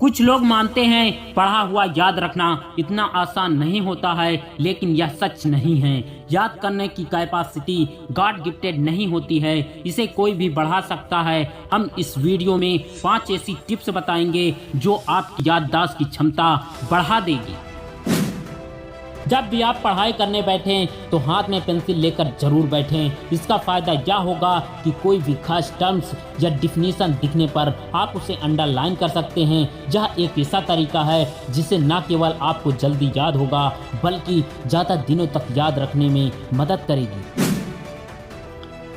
कुछ लोग मानते हैं पढ़ा हुआ याद रखना इतना आसान नहीं होता है, लेकिन यह सच नहीं है। याद करने की कैपेसिटी गॉड गिफ्टेड नहीं होती है, इसे कोई भी बढ़ा सकता है। हम इस वीडियो में 5 ऐसी टिप्स बताएंगे जो आपकी याददाश्त की क्षमता बढ़ा देगी। जब भी आप पढ़ाई करने बैठें तो हाथ में पेंसिल लेकर जरूर बैठें। इसका फायदा यह होगा कि कोई भी खास टर्म्स या डिफिनीशन दिखने पर आप उसे अंडरलाइन कर सकते हैं। यह एक ऐसा तरीका है जिसे न केवल आपको जल्दी याद होगा बल्कि ज़्यादा दिनों तक याद रखने में मदद करेगी।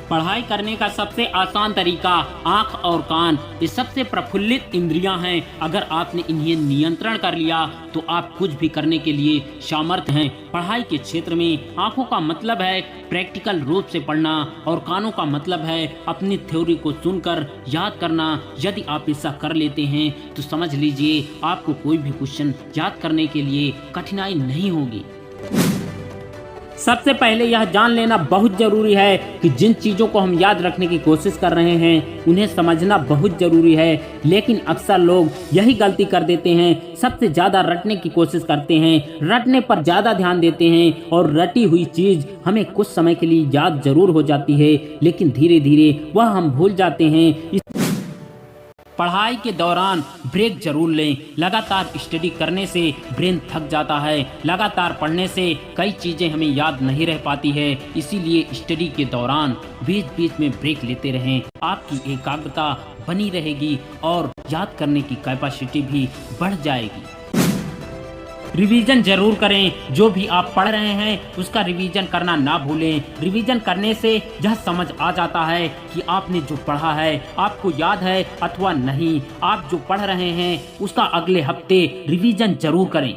पढ़ाई करने का सबसे आसान तरीका आँख और कान, ये सबसे प्रफुल्लित इंद्रियां हैं। अगर आपने इन्हें नियंत्रण कर लिया तो आप कुछ भी करने के लिए सामर्थ्य हैं। पढ़ाई के क्षेत्र में आँखों का मतलब है प्रैक्टिकल रूप से पढ़ना और कानों का मतलब है अपनी थ्योरी को सुनकर याद करना। यदि आप ऐसा कर लेते हैं तो समझ लीजिए आपको कोई भी क्वेश्चन याद करने के लिए कठिनाई नहीं होगी। सबसे पहले यह जान लेना बहुत जरूरी है कि जिन चीज़ों को हम याद रखने की कोशिश कर रहे हैं उन्हें समझना बहुत जरूरी है, लेकिन अक्सर लोग यही गलती कर देते हैं। सबसे ज़्यादा रटने की कोशिश करते हैं, रटने पर ज़्यादा ध्यान देते हैं और रटी हुई चीज़ हमें कुछ समय के लिए याद जरूर हो जाती है, लेकिन धीरे धीरे वह हम भूल जाते हैं। पढ़ाई के दौरान ब्रेक जरूर लें। लगातार स्टडी करने से ब्रेन थक जाता है। लगातार पढ़ने से कई चीज़ें हमें याद नहीं रह पाती है, इसीलिए स्टडी के दौरान बीच बीच में ब्रेक लेते रहें। आपकी एकाग्रता बनी रहेगी और याद करने की कैपेसिटी भी बढ़ जाएगी। रिवीजन जरूर करें। जो भी आप पढ़ रहे हैं उसका रिवीजन करना ना भूलें। रिवीजन करने से यह समझ आ जाता है कि आपने जो पढ़ा है आपको याद है अथवा नहीं। आप जो पढ़ रहे हैं उसका अगले हफ्ते रिवीजन जरूर करें।